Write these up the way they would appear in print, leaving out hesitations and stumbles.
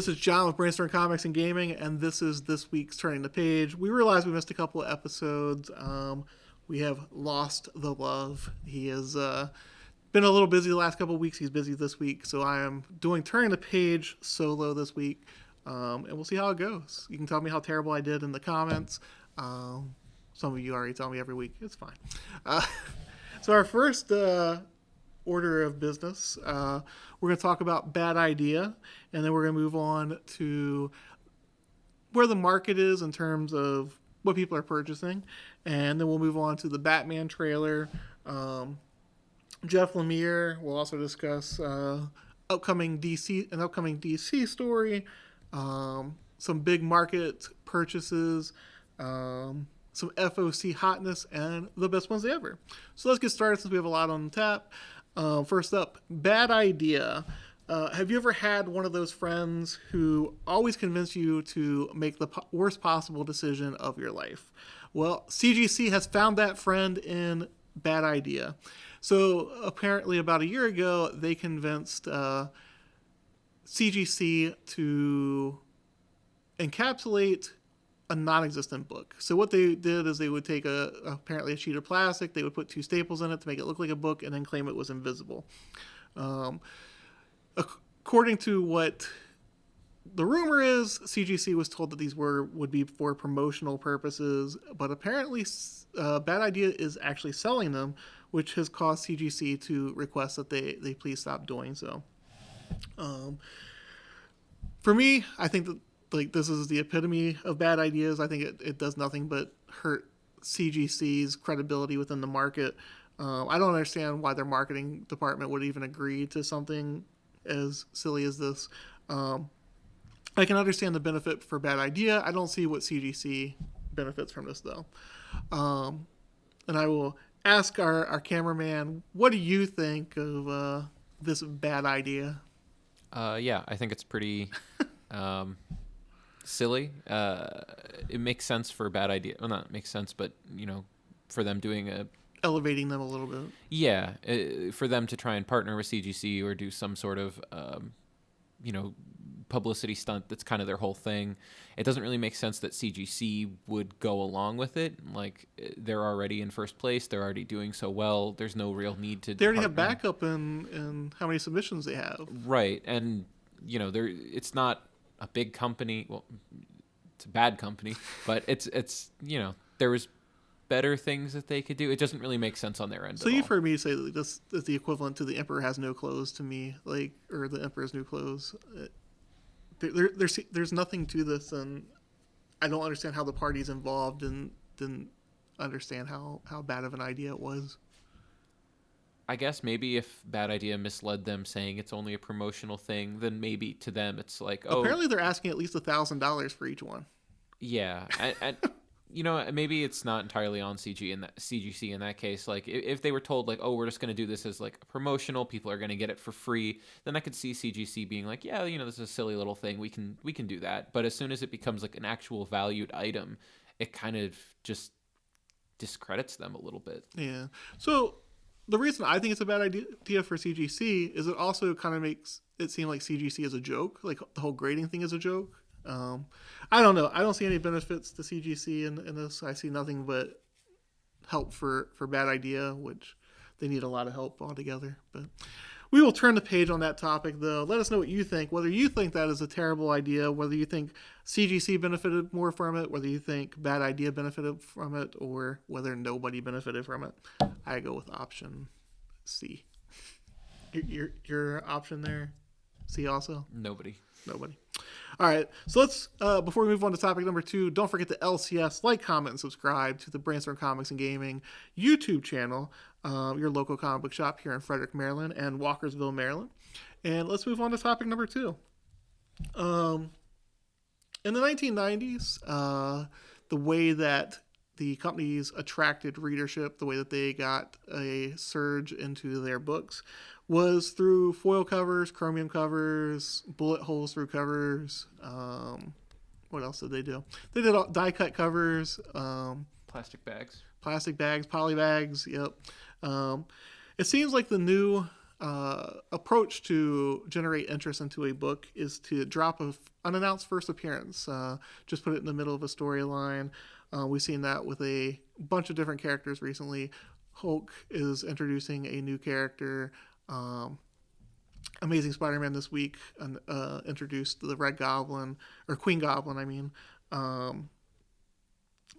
this is John with Brainstorm Comics and Gaming, and this is this week's Turning the Page. We realized we missed a couple of episodes. We have lost the love. He has been a little busy the last couple of weeks. He's busy this week, so I am doing Turning the Page solo this week, and we'll see how it goes. You can tell me how terrible I did in the comments. Some of you already tell me every week. It's fine. So our first order of business, we're going to talk about Bad Idea, and then we're going to move on to where the market is in terms of what people are purchasing, and then we'll move on to the Batman trailer. Jeff Lemire will also discuss upcoming DC story, some big market purchases, some FOC Hotness, and the best ones ever. So let's get started since we have a lot on tap. First up, Bad Idea. Have you ever had one of those friends who always convince you to make the worst possible decision of your life? Well, CGC has found that friend in Bad Idea. So apparently about a year ago, they convinced CGC to encapsulate a non-existent book. So what they did is they would take apparently a sheet of plastic, they would put two staples in it to make it look like a book, and then claim it was invisible. According to what the rumor is, CGC was told that these would be for promotional purposes, but apparently Bad Idea is actually selling them, which has caused CGC to request that they please stop doing so. For me, I think that this is the epitome of bad ideas. I think it does nothing but hurt CGC's credibility within the market. I don't understand why their marketing department would even agree to something as silly as this. I can understand the benefit for Bad Idea. I don't see what CGC benefits from this, though. And I will ask our cameraman, what do you think of this Bad Idea? Yeah, I think it's pretty silly. It makes sense for a Bad Idea. Well, not makes sense, but, for them doing elevating them a little bit. Yeah, for them to try and partner with CGC or do some sort of, publicity stunt. That's kind of their whole thing. It doesn't really make sense that CGC would go along with it. Like, they're already in first place. They're already doing so well. There's no real need to. They already have backup in how many submissions they have. Right, and it's not a big company. Well, it's a bad company, but it's there was better things that they could do. It doesn't really make sense on their end. So you've heard me say that this is the equivalent to the Emperor has no clothes to me, or the Emperor's new clothes. There's nothing to this, and I don't understand how the parties involved didn't understand how bad of an idea it was. I guess maybe if Bad Idea misled them saying it's only a promotional thing, then maybe to them it's like, oh. Apparently they're asking at least $1,000 for each one. Yeah, and maybe it's not entirely on CGC in that case. Like, if they were told, like, oh, we're just going to do this as, like, a promotional, people are going to get it for free, then I could see CGC being like, yeah, this is a silly little thing, we can do that. But as soon as it becomes, like, an actual valued item, it kind of just discredits them a little bit. Yeah. So the reason I think it's a bad idea for CGC is it also kind of makes it seem like CGC is a joke, like the whole grading thing is a joke. I don't know. I don't see any benefits to CGC in this. I see nothing but help for Bad Idea, which they need a lot of help altogether. But we will turn the page on that topic, though. Let us know what you think, whether you think that is a terrible idea, whether you think CGC benefited more from it, whether you think Bad Idea benefited from it, or whether nobody benefited from it. I go with option C. Your option there, C also? Nobody. All right, so let's, before we move on to topic number 2, don't forget to LCS, like, comment, and subscribe to the Brainstorm Comics and Gaming YouTube channel, your local comic book shop here in Frederick, Maryland, and Walkersville, Maryland. And let's move on to topic number 2. In the 1990s, the way that the companies attracted readership, the way that they got a surge into their books, was through foil covers, chromium covers, bullet holes through covers. What else did they do? They did die-cut covers. Plastic bags, poly bags, yep. It seems like the new approach to generate interest into a book is to drop a unannounced first appearance. Just put it in the middle of a storyline. We've seen that with a bunch of different characters recently. Hulk is introducing a new character. Amazing Spider-Man this week introduced the Red Goblin, or Queen Goblin, I mean.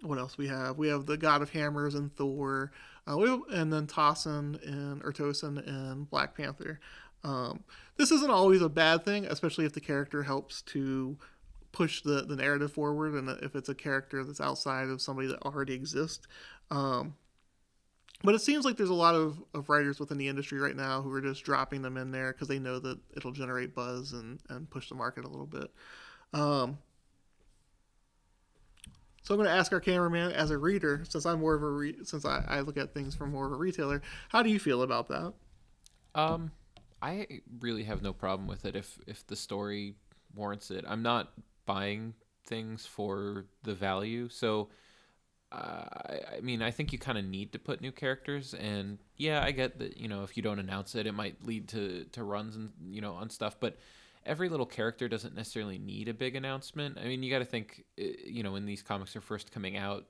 What else we have? We have the God of Hammers and Thor, and then Tossin and Tosin and Black Panther. This isn't always a bad thing, especially if the character helps to push the narrative forward, and if it's a character that's outside of somebody that already exists. But it seems like there's a lot of writers within the industry right now who are just dropping them in there because they know that it'll generate buzz and push the market a little bit. So I'm going to ask our cameraman, as a reader, since I'm more of since I look at things from more of a retailer, how do you feel about that? I really have no problem with it if the story warrants it. I'm not buying things for the value, so I mean, I think you kind of need to put new characters, and yeah, I get that, if you don't announce it, it might lead to runs and, on stuff, but every little character doesn't necessarily need a big announcement. I mean, you got to think, when these comics are first coming out,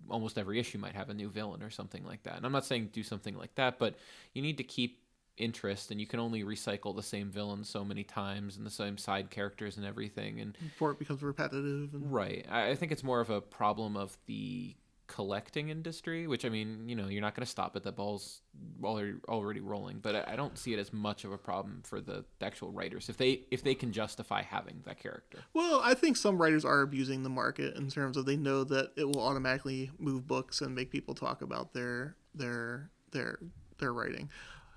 almost every issue might have a new villain or something like that. And I'm not saying do something like that, but you need to keep interest, and you can only recycle the same villains so many times and the same side characters and everything. And before it becomes repetitive. Right. I think it's more of a problem of the collecting industry, which, I mean, you're not going to stop it. The ball's already rolling, but I don't see it as much of a problem for the actual writers if they can justify having that character. Well, I think some writers are abusing the market in terms of they know that it will automatically move books and make people talk about their writing.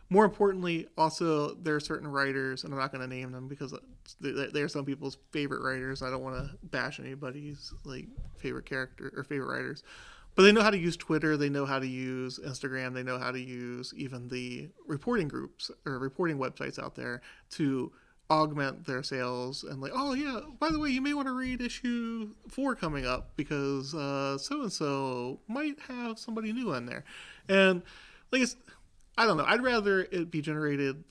More importantly, also, there are certain writers, and I'm not going to name them because they're some people's favorite writers. I don't want to bash anybody's favorite character or favorite writers. But they know how to use Twitter, they know how to use Instagram, they know how to use even the reporting groups or reporting websites out there to augment their sales and oh yeah, by the way, you may want to read issue 4 coming up because so-and-so might have somebody new in there. And I don't know, I'd rather it be generated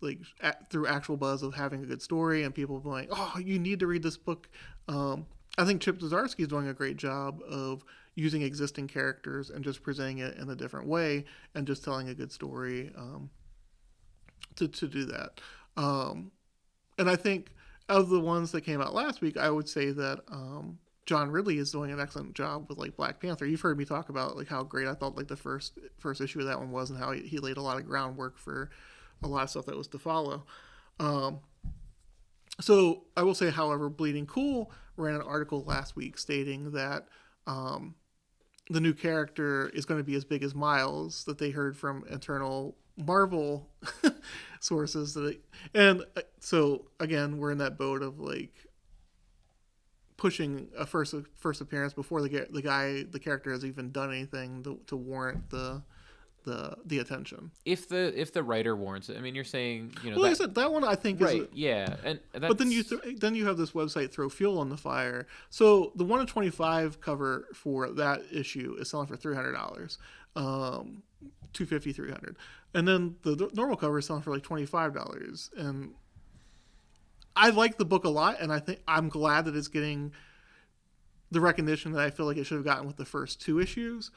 through actual buzz of having a good story and people being oh, you need to read this book. I think Chip Zdarsky is doing a great job of using existing characters and just presenting it in a different way and just telling a good story to do that. And I think of the ones that came out last week, I would say that John Ridley is doing an excellent job with Black Panther. You've heard me talk about how great I thought the first issue of that one was and how he laid a lot of groundwork for a lot of stuff that was to follow. So I will say, however, Bleeding Cool ran an article last week stating that the new character is going to be as big as Miles, that they heard from internal Marvel sources. And so, again, we're in that boat of pushing a first appearance before the character has even done anything to warrant the attention. If the writer warrants it, I mean, you're saying Well, like I said, that one I think right, is yeah, and that's... but then you have this website throw fuel on the fire. So the 1 in 25 cover for that issue is selling for $300, $250, $300, and then the normal cover is selling for $25. And I like the book a lot, and I'm glad that it's getting the recognition that I feel like it should have gotten with the first 2 issues.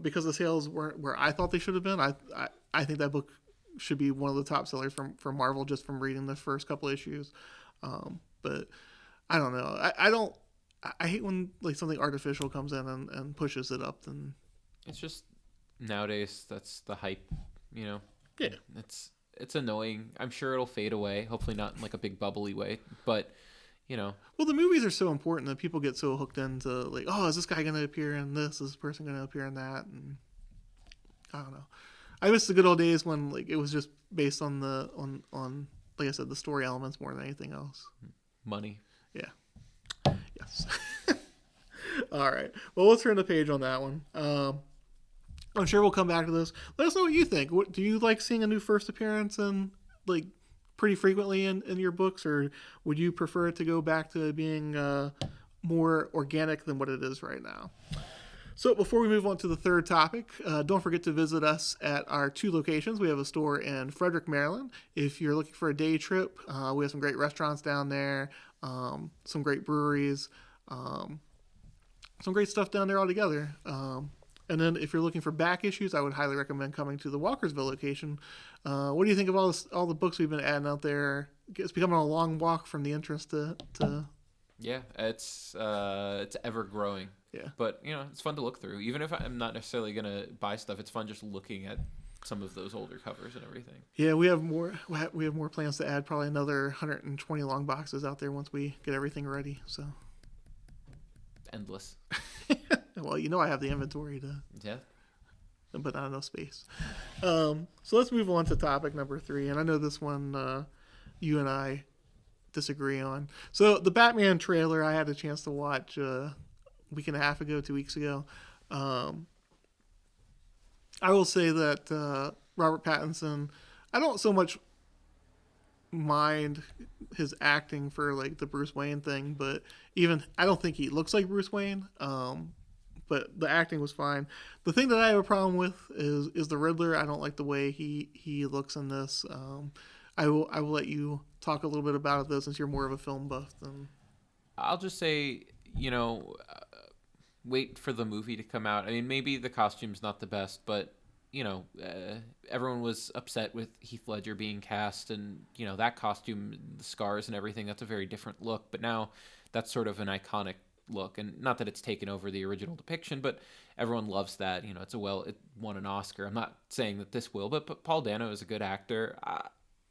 Because the sales weren't where I thought they should have been. I think that book should be one of the top sellers from Marvel just from reading the first couple issues. But I don't know. I hate when something artificial comes in and pushes it up. And it's just nowadays that's the hype, Yeah. It's annoying. I'm sure it'll fade away. Hopefully not in a big bubbly way, but. Well, the movies are so important that people get so hooked into oh, is this guy going to appear in this? Is this person going to appear in that? And I don't know. I miss the good old days when it was just based on on like I said, the story elements more than anything else. Money. Yeah. Yes. All right. Well, let's turn the page on that one. I'm sure we'll come back to this. Let us know what you think. Do you like seeing a new first appearance and pretty frequently in your books, or would you prefer it to go back to being more organic than what it is right now? So before we move on to the third topic, don't forget to visit us at our 2 locations. We have a store in Frederick, Maryland. If you're looking for a day trip, we have some great restaurants down there, some great breweries, some great stuff down there altogether. And then if you're looking for back issues, I would highly recommend coming to the Walkersville location. What do you think of all the books we've been adding out there? It's becoming a long walk from the entrance to... Yeah, it's ever growing. Yeah. But, it's fun to look through. Even if I'm not necessarily going to buy stuff, it's fun just looking at some of those older covers and everything. Yeah, we have more plans to add, probably another 120 long boxes out there once we get everything ready. So Endless. Well, I have the inventory to... Yeah. But not enough space. So let's move on to topic number 3. And I know this one you and I disagree on. So the Batman trailer I had a chance to watch a week and a half ago, 2 weeks ago. I will say that Robert Pattinson, I don't so much mind his acting for like the Bruce Wayne thing, but even I don't think he looks like Bruce Wayne. But the acting was fine. The thing that I have a problem with is the Riddler. I don't like the way he looks in this. I will let you talk a little bit about it, since you're more of a film buff than... I'll just say, wait for the movie to come out. I mean, maybe the costume's not the best, but, everyone was upset with Heath Ledger being cast, and, that costume, the scars and everything, that's a very different look. But now that's sort of an iconic look, and not that it's taken over the original depiction, but everyone loves that. It won an Oscar. I'm not saying that this will, but Paul Dano is a good actor.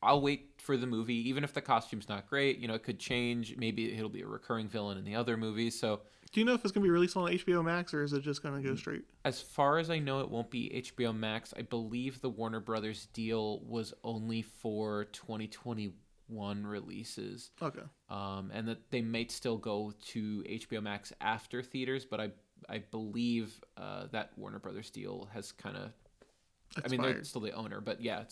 I'll wait for the movie, even if the costume's not great. It could change. Maybe it'll be a recurring villain in the other movies. So, do you know if it's going to be released on HBO Max, or is it just going to go straight? As far as I know, it won't be HBO Max. I believe the Warner Brothers deal was only for 2021 releases. Okay. And that they might still go to HBO Max after theaters, but I believe that Warner Brothers deal has kind of... I mean, they're still the owner, but yeah,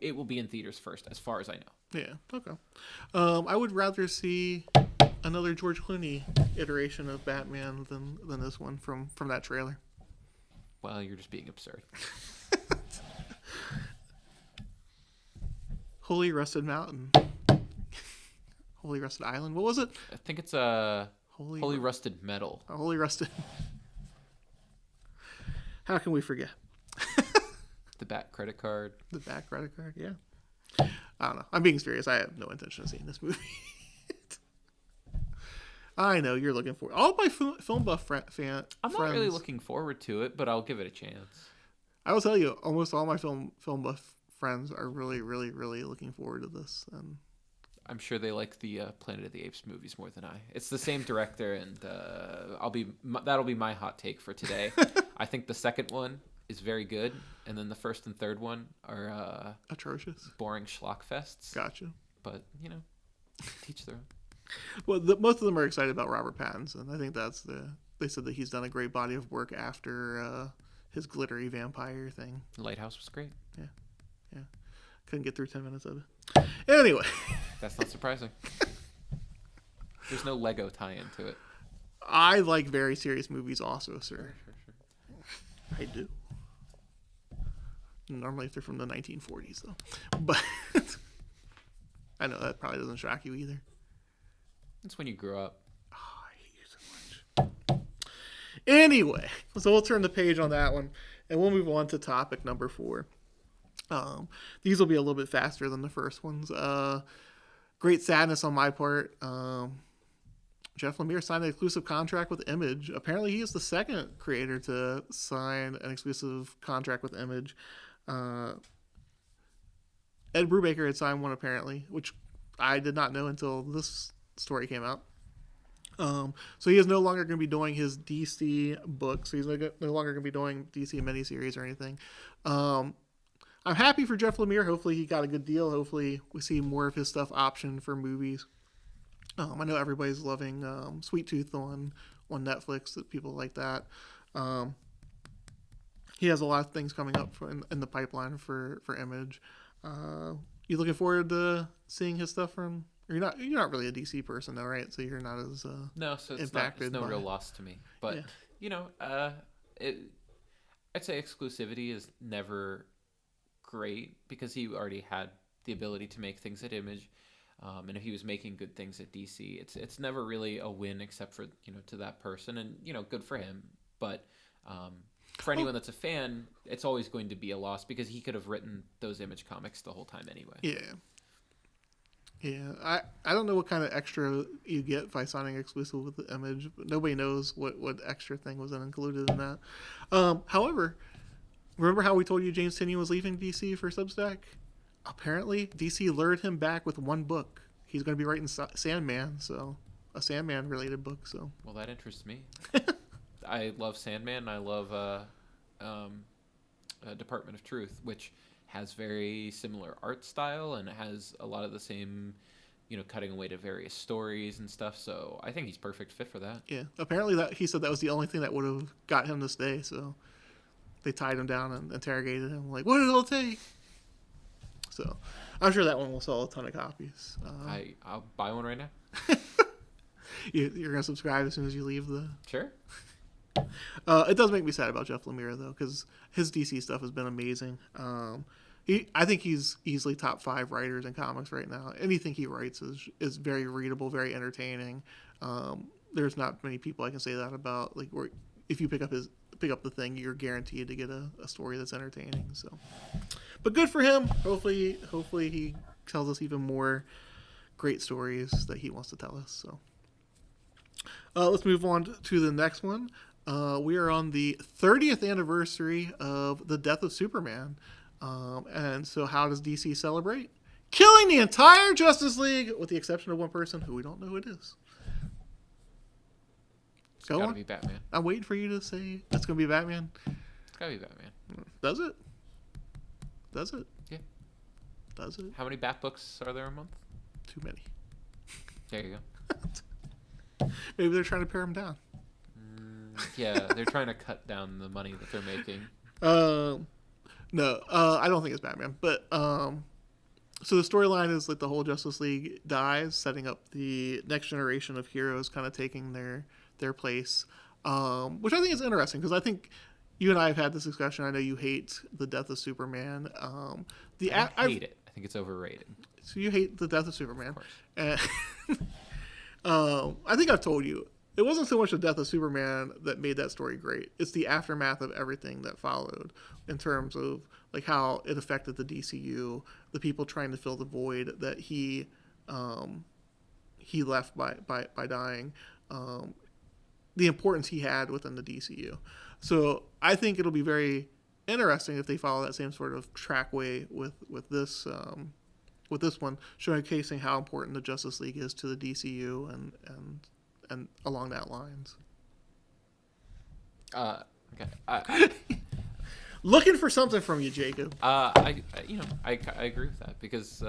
it will be in theaters first, as far as I know. Yeah, okay. I would rather see another George Clooney iteration of Batman than this one from that trailer. Well, you're just being absurd. Holy Rusted Mountain. Holy Rusted Island. What was it? I think it's Holy Rusted Metal. Holy Rusted. How can we forget? The Bat credit card. The Bat credit card, yeah. I don't know. I'm being serious. I have no intention of seeing this movie. I know you're looking for all my film buff fan. I'm not really looking forward to it, but I'll give it a chance. I will tell you, almost all my film buff friends are really, really, really looking forward to this. And I'm sure they like the Planet of the Apes movies more than I. It's the same director, and that'll be my hot take for today. I think the second one is very good, and then the first and third one are atrocious, boring schlock fests. Gotcha. But teach their own. Well, most of them are excited about Robert Pattinson. I think they said that he's done a great body of work after his glittery vampire thing. Lighthouse was great. Yeah. Couldn't get through 10 minutes of it. Anyway. That's not surprising. There's no Lego tie-in to it. I like very serious movies also, sir. Sure. I do. Normally if they're from the 1940s, though. But I know that probably doesn't shock you either. It's when you grow up. Oh, I hate you so much. Anyway, so we'll turn the page on that one, and we'll move on to topic number 4. These will be a little bit faster than the first ones. Great sadness on my part. Jeff Lemire signed an exclusive contract with Image. Apparently, he is the second creator to sign an exclusive contract with Image. Ed Brubaker had signed one, apparently, which I did not know until this story came out. So he is no longer going to be doing his DC books. He's no longer going to be doing DC miniseries or anything. I'm happy for Jeff Lemire. Hopefully he got a good deal. Hopefully we see more of his stuff optioned for movies. I know everybody's loving Sweet Tooth on Netflix. That people like that. He has a lot of things coming up in the pipeline for Image. You looking forward to seeing his stuff from? You're not really a DC person though, right? So you're not as no, so it's impacted. no real loss to me. But you know, it, I'd say exclusivity is never great because he already had the ability to make things at Image, and if he was making good things at DC, it's never really a win except for to that person, and good for him. But for anyone that's a fan, it's always going to be a loss because he could have written those Image comics the whole time anyway. Yeah. Yeah, I don't know what kind of extra you get by signing exclusive with the Image, but nobody knows what extra thing was included in that. However, remember how we told you James Tynion was leaving DC for Substack? Apparently, DC lured him back with one book. He's going to be writing Sandman, so a Sandman-related book. So, well, that interests me. I love Sandman. I love Department of Truth, which has very similar art style and it has a lot of the same, cutting away to various stories and stuff. So I think he's perfect fit for that. Yeah, apparently he said that was the only thing that would have got him to stay. So they tied him down and interrogated him, like, what did it all take? So I'm sure that one will sell a ton of copies. I'll buy one right now. You're going to subscribe as soon as you leave the... Sure. It does make me sad about Jeff Lemire, though, because his DC stuff has been amazing. I think he's easily top 5 writers in comics right now. Anything he writes is very readable, very entertaining. There's not many people I can say that about. Like, where if you pick up the Thing, you're guaranteed to get a story that's entertaining. So, but good for him. Hopefully he tells us even more great stories that he wants to tell us. So, let's move on to the next one. We are on the 30th anniversary of the death of Superman. And so how does DC celebrate? Killing the entire Justice League, with the exception of one person who we don't know who it is. It's gotta be Batman. I'm waiting for you to say it's going to be Batman. It's gotta be Batman. Does it? Does it? Yeah. Does it? How many Bat books are there a month? Too many. There you go. Maybe they're trying to pare him down. Yeah, they're trying to cut down the money that they're making. No, I don't think it's Batman. But so the storyline is like the whole Justice League dies, setting up the next generation of heroes, kind of taking their place, which I think is interesting because I think you and I have had this discussion. I know you hate the death of Superman. I hate it. I think it's overrated. So you hate the death of Superman. Of course. I think I've told you. It wasn't so much the death of Superman that made that story great. It's the aftermath of everything that followed in terms of like how it affected the DCU, the people trying to fill the void that he left by dying, the importance he had within the DCU. So I think it'll be very interesting if they follow that same sort of trackway with this one, showcasing how important the Justice League is to the DCU and along that lines. Okay. Looking for something from you, Jacob. I agree with that because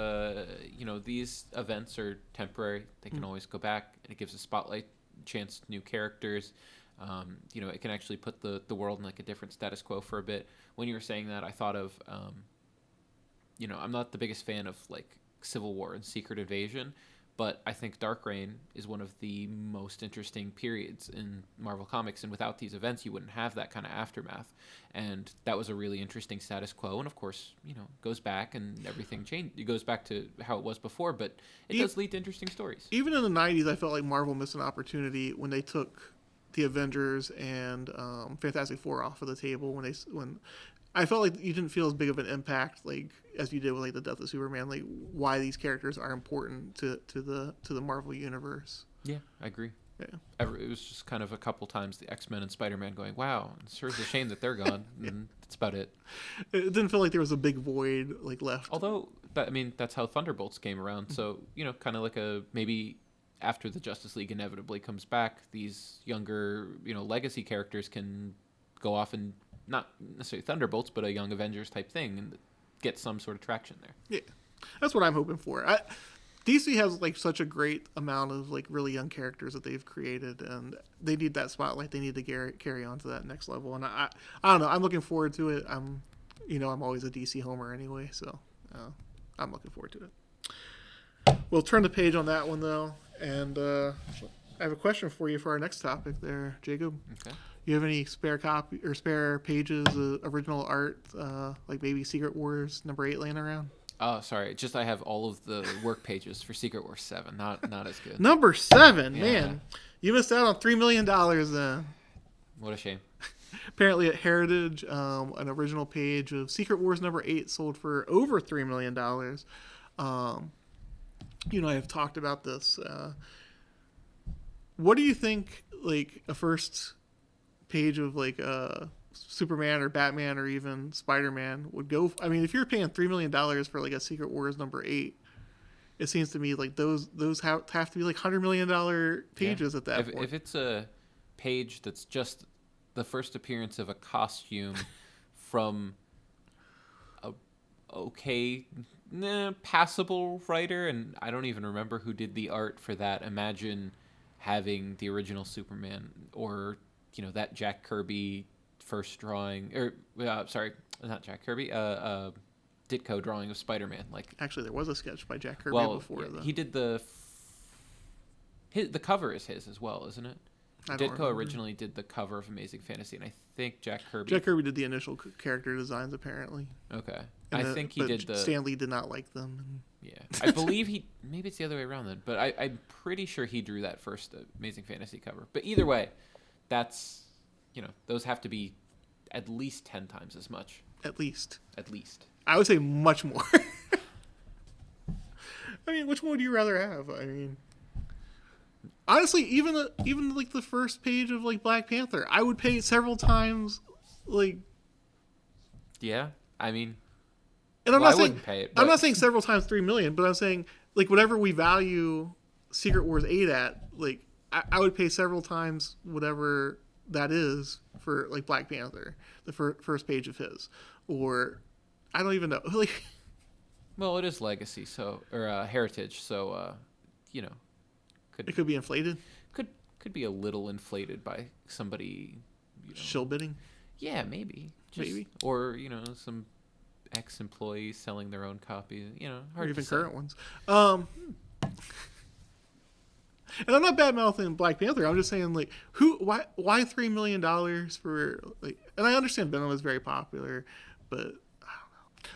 these events are temporary. They can always go back, and it gives a spotlight chance to new characters. It can actually put the world in like a different status quo for a bit. When you were saying that, I thought of I'm not the biggest fan of like Civil War and Secret Invasion, but I think Dark Reign is one of the most interesting periods in Marvel Comics, and without these events, you wouldn't have that kind of aftermath. And that was a really interesting status quo. And of course, goes back and everything changed. It goes back to how it was before, but it does lead to interesting stories. Even in the 90s, I felt like Marvel missed an opportunity when they took the Avengers and Fantastic Four off of the table. When I felt like you didn't feel as big of an impact like as you did with like the death of Superman, like why these characters are important to the Marvel universe. Yeah, I agree. Yeah. It was just kind of a couple times the X-Men and Spider-Man going, wow, it sure is a shame that they're gone. And that's about it. It didn't feel like there was a big void like left. Although, that's how Thunderbolts came around. So, kind of like maybe after the Justice League inevitably comes back, these younger, legacy characters can go off and not necessarily Thunderbolts, but a Young Avengers type thing and get some sort of traction there. Yeah, that's what I'm hoping for. DC has like such a great amount of like really young characters that they've created, and they need that spotlight. They need to carry on to that next level, and I don't know. I'm looking forward to it. I'm always a DC homer anyway, so I'm looking forward to it. We'll turn the page on that one though, and I have a question for you for our next topic there, Jacob. Okay. you have any spare copy or spare pages of original art, like maybe Secret Wars #8 laying around? Oh, sorry. Just I have all of the work pages for Secret Wars 7. Not as good. #7, Yeah. man. You missed out on $3 million then. What a shame. Apparently at Heritage, an original page of Secret Wars #8 sold for over $3 million. You know, I have talked about this. What do you think, like, a first page of, like, Superman or Batman or even Spider-Man would go? I mean, if you're paying $3 million for, like, a Secret Wars #8, it seems to me like those have to be, like, $100 million pages at that point. If it's a page that's just the first appearance of a costume from a passable writer, and I don't even remember who did the art for that. Imagine having the original Superman, or that Jack Kirby first drawing, or sorry, not Jack Kirby, Ditko drawing of Spider-Man. Like, actually, there was a sketch by Jack Kirby before. Yeah, he did the cover is his as well, isn't it? Ditko originally did the cover of Amazing Fantasy, and I think Jack Kirby did the initial character designs, apparently. Okay. I think he did Stan Lee did not like them. Yeah. I believe maybe it's the other way around then, but I'm pretty sure he drew that first Amazing Fantasy cover. But either way, that's, those have to be at least 10 times as much. At least. I would say much more. I mean, which one would you rather have? I mean, honestly, even like the first page of, like, Black Panther, I would pay several times, like. Yeah, I mean, and I wouldn't pay it. I'm not saying several times $3 million, but I'm saying, like, whatever we value Secret Wars 8 at, like, I would pay several times whatever that is for, like, Black Panther, the first page of his, or I don't even know, like. Well, it is Legacy, or Heritage, so It could be inflated. Could be a little inflated by somebody. Shill bidding. Yeah, maybe. Or some ex-employees selling their own copies. Hard or even to say. Current ones. And I'm not bad mouthing Black Panther. I'm just saying, like, why $3 million for, like? And I understand Venom is very popular, but.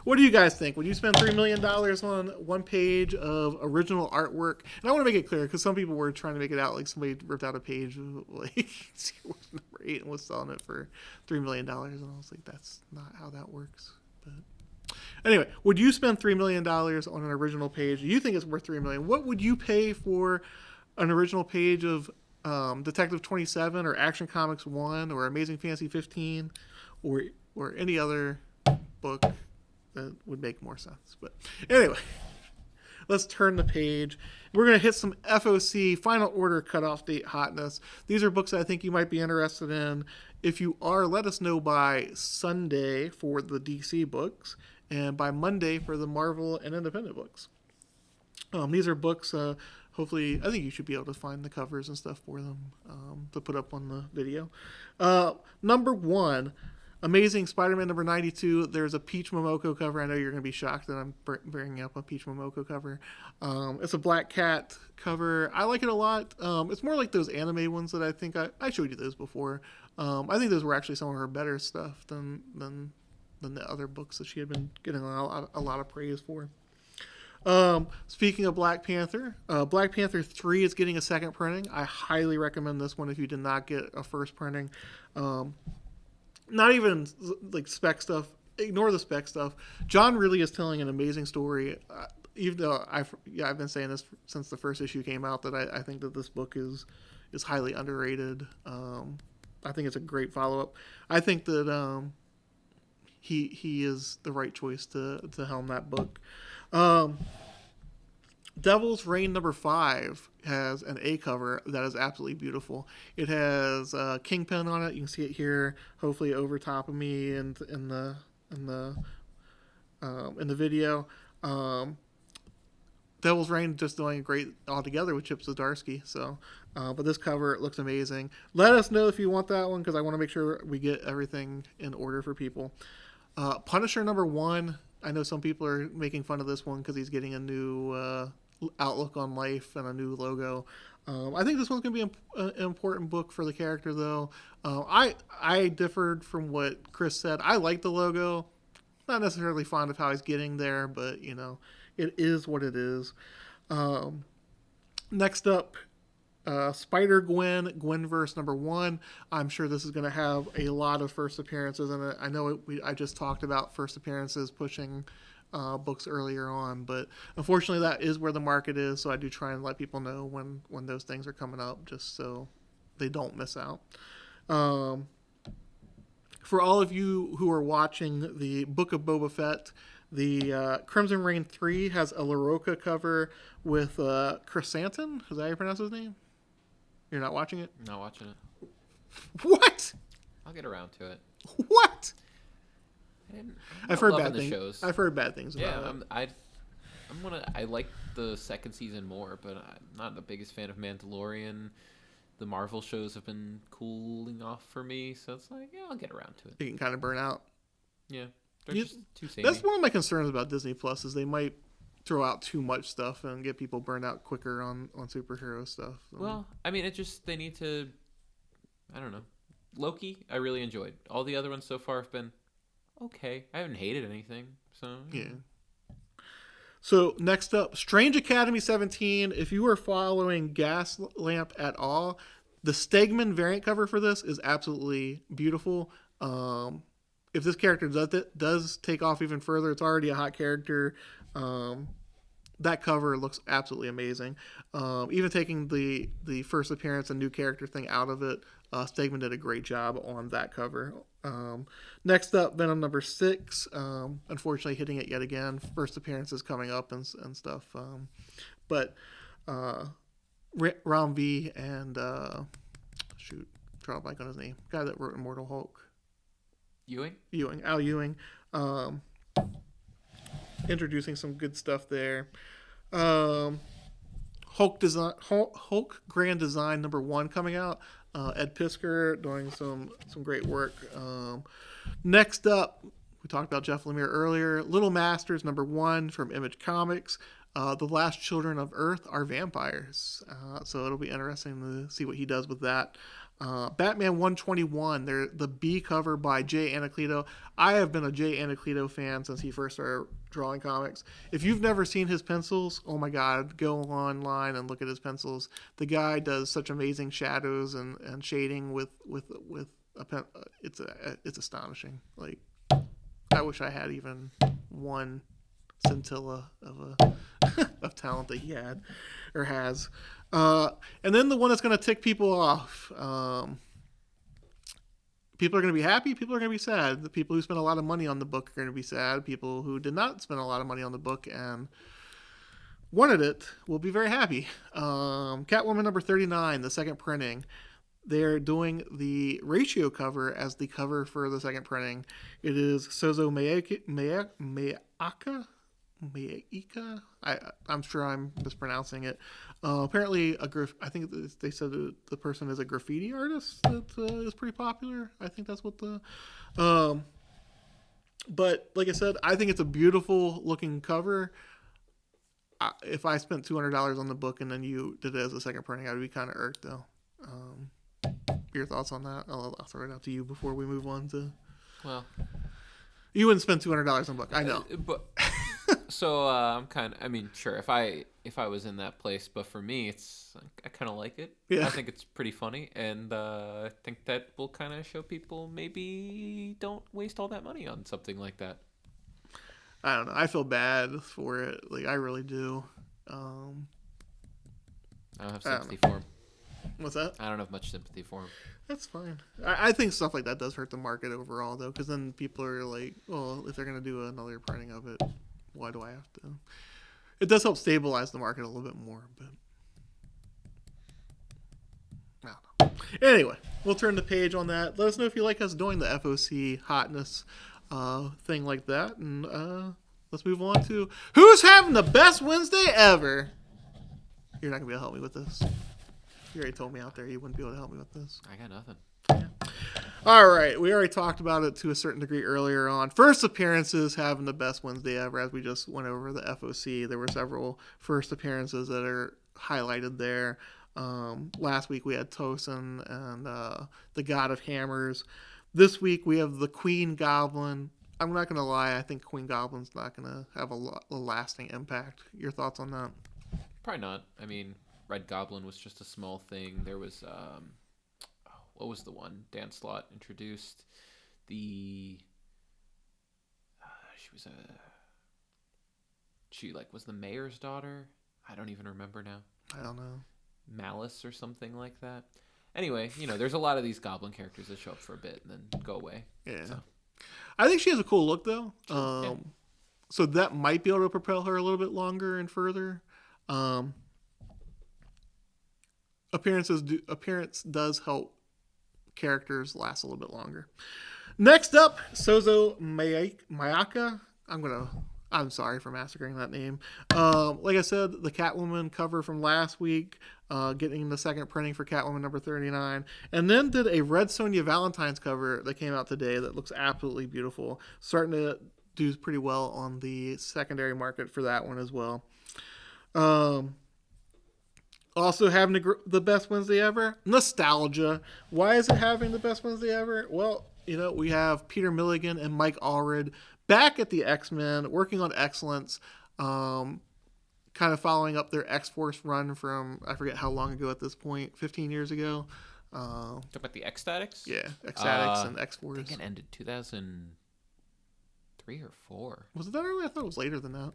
What do you guys think? Would you spend $3 million on one page of original artwork? And I want to make it clear, because some people were trying to make it out like somebody ripped out a page of, like, #8 and was selling it for $3 million. And I was like, that's not how that works. But anyway, would you spend $3 million on an original page? Do you think it's worth $3 million? What would you pay for an original page of Detective 27 or Action Comics 1 or Amazing Fantasy 15 or any other book that would make more sense? But anyway, let's turn the page. We're going to hit some FOC final order cutoff date hotness. These are books that I think you might be interested in. If you are, let us know by Sunday for the DC books and by Monday for the Marvel and independent books. These are books, hopefully, I think you should be able to find the covers and stuff for them to put up on the video. Number 1, Amazing Spider-Man #92. There's a Peach Momoko cover. I know you're going to be shocked that I'm bringing up a Peach Momoko cover. It's a Black Cat cover. I like it a lot. It's more like those anime ones that I think I showed you those before. I think those were actually some of her better stuff than the other books that she had been getting a lot of praise for. Speaking of Black Panther, Black Panther 3 is getting a second printing. I highly recommend this one if you did not get a first printing. Not even like spec stuff. Ignore the spec stuff. John really is telling an amazing story. Even though I've been saying this since the first issue came out, that I think that this book is highly underrated. I think it's a great follow up. I think that he is the right choice to helm that book. Devil's Reign #5 has an A cover that is absolutely beautiful. It has Kingpin on it. You can see it here, hopefully over top of me and in the video. Devil's Reign just doing great altogether with Chip Zdarsky. So, but this cover looks amazing. Let us know if you want that one, because I want to make sure we get everything in order for people. Punisher #1. I know some people are making fun of this one because he's getting a new outlook on life and a new logo. I think this one's going to be an important book for the character, though. I differed from what Chris said. I like the logo. Not necessarily fond of how he's getting there, but it is what it is. Next up, Spider-Gwen, Gwenverse #1. I'm sure this is going to have a lot of first appearances in it. I know I just talked about first appearances pushing books earlier on, but unfortunately that is where the market is, so I do try and let people know when those things are coming up, just so they don't miss out. For all of you who are watching the Book of Boba Fett, the Crimson Reign 3 has a LaRocca cover with Chrysanthemum. Is that how you pronounce his name? You're not watching it? Not watching it. What? I'll get around to it. What? I've heard bad things. Shows. I've heard bad things about it. I like the second season more, but I'm not the biggest fan of Mandalorian. The Marvel shows have been cooling off for me, so it's like, yeah, I'll get around to it. You can kind of burn out. Yeah, they're just too samey. That's one of my concerns about Disney Plus is they might throw out too much stuff and get people burned out quicker on superhero stuff. Well, I mean, they need to. I don't know. Loki, I really enjoyed. All the other ones so far have been okay. I haven't hated anything, so yeah. So next up, Strange Academy 17. If you are following Gaslamp at all, the Stegman variant cover for this is absolutely beautiful. If this character does take off even further, it's already a hot character. That cover looks absolutely amazing. Even taking the first appearance and new character thing out of it, Stegman did a great job on that cover. Next up, Venom #6. Unfortunately, hitting it yet again. First appearances coming up and stuff. But Ram V and draw a blank on his name. Guy that wrote Immortal Hulk. Al Ewing. Introducing some good stuff there. Hulk Grand Design #1 coming out. Ed Pisker doing some great work. Next up, we talked about Jeff Lemire earlier. Little Masters #1 from Image Comics. The Last Children of Earth are vampires. So it'll be interesting to see what he does with that. Batman 121, the B cover by Jay Anacleto. I have been a Jay Anacleto fan since he first started drawing comics. If you've never seen his pencils, oh my God, go online and look at his pencils. The guy does such amazing shadows and shading with a pen. It's astonishing. Like, I wish I had even one scintilla of talent that he had or has. And then the one that's going to tick people off. People are going to be happy. People are going to be sad. The people who spent a lot of money on the book are going to be sad. People who did not spend a lot of money on the book and wanted it will be very happy. Catwoman #39, the second printing. They're doing the ratio cover as the cover for the second printing. It is Sozo Meika. I'm sure I'm mispronouncing it. Apparently, I think they said the person is a graffiti artist that is pretty popular. I think that's what but like I said, I think it's a beautiful looking cover. If I spent $200 on the book and then you did it as a second printing, I'd be kind of irked though. Your thoughts on that? I'll throw it out to you before we move on to. Well, you wouldn't spend $200 on a book. I know, but. So I'm sure if I was in that place, but for me, I kind of like it. Yeah. I think it's pretty funny, and I think that will kind of show people maybe don't waste all that money on something like that. I don't know. I feel bad for it. Like, I really do. I don't have sympathy for him. What's that? I don't have much sympathy for him. That's fine. I think stuff like that does hurt the market overall, though, because then people are like, well, if they're going to do another printing of it, why do I have to? It does help stabilize the market a little bit more, but I don't know. Anyway, we'll turn the page on that. Let us know if you like us doing the FOC Hotness thing like that, and let's move on to who's having the best Wednesday ever. You're not gonna be able to help me with this. You already told me out there you wouldn't be able to help me with this. I got nothing. Yeah. All right, we already talked about it to a certain degree earlier on. First appearances having the best Wednesday ever, as we just went over the FOC. There were several first appearances that are highlighted there. Last week we had Tosin and the God of Hammers. This week we have the Queen Goblin. I'm not going to lie, I think Queen Goblin's not going to have a lasting impact. Your thoughts on that? Probably not. I mean, Red Goblin was just a small thing. There was, what was the one? Dan Slott introduced the, she was the mayor's daughter. I don't even remember now. I don't know. Malice or something like that. Anyway, there's a lot of these goblin characters that show up for a bit and then go away. Yeah. So. I think she has a cool look, though. Yeah. So that might be able to propel her a little bit longer and further. Appearance does help characters last a little bit longer. Next up, Sozo Mayaka. I'm sorry for massacring that name. Like I said, the Catwoman cover from last week, getting the second printing for Catwoman number 39, and then did a Red Sonja Valentine's cover that came out today that looks absolutely beautiful. Starting to do pretty well on the secondary market for that one as well. Also having the best Wednesday ever, nostalgia. Why is it having the best Wednesday ever? Well, we have Peter Milligan and Mike Allred back at the X-Men, working on Excellence, kind of following up their X-Force run from, I forget how long ago at this point, 15 years ago. Talk about the X-Statics? Yeah, X-Statics and X-Force. I think it ended 2003 or 4. Was it that early? I thought it was later than that.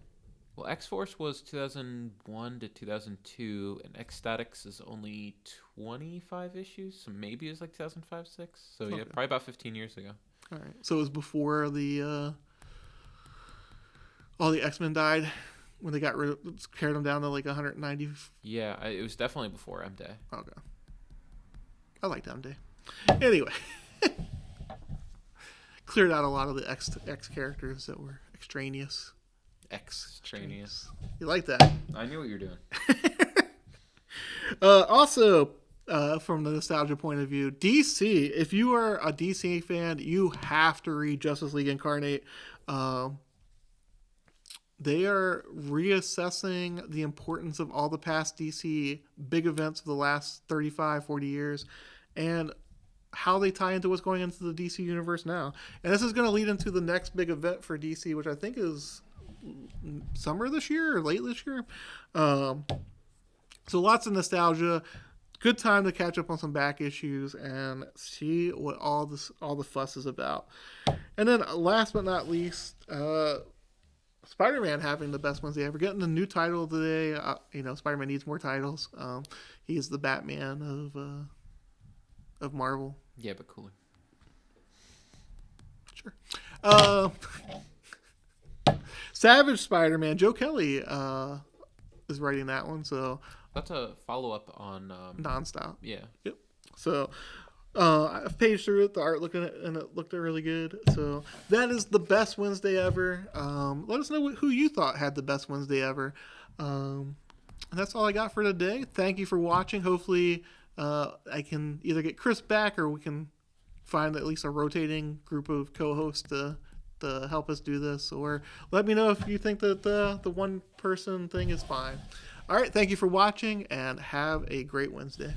Well, X-Force was 2001 to 2002, and X-Statics is only 25 issues, so maybe it's like 2005, 6. So yeah, probably about 15 years ago. All right. So it was before all the X-Men died, when they carried them down to like 190. Yeah, it was definitely before M-Day. Okay. I liked M-Day. Anyway. Cleared out a lot of the X characters that were extraneous. Extraneous. You like that? I knew what you were doing. Also, from the nostalgia point of view, DC, if you are a DC fan, you have to read Justice League Incarnate. They are reassessing the importance of all the past DC big events of the last 35, 40 years and how they tie into what's going into the DC universe now. And this is going to lead into the next big event for DC, which I think is summer this year or late this year. So lots of nostalgia. Good time to catch up on some back issues and see what all the fuss is about. And then last but not least, Spider-Man having the best Wednesday ever, getting a new title today. Spider-Man needs more titles. He is the Batman of Marvel. Yeah, but cooler. Sure. Savage Spider-Man, Joe Kelly is writing that one. So that's a follow-up on Nonstop. Yeah. Yep. So I've paged through it. The art it looked really good. So that is the best Wednesday ever. Let us know who you thought had the best Wednesday ever. And that's all I got for today. Thank you for watching. Hopefully I can either get Chris back or we can find at least a rotating group of co-hosts to help us do this. Or let me know if you think that the one person thing is fine. All right. Thank you for watching and have a great Wednesday.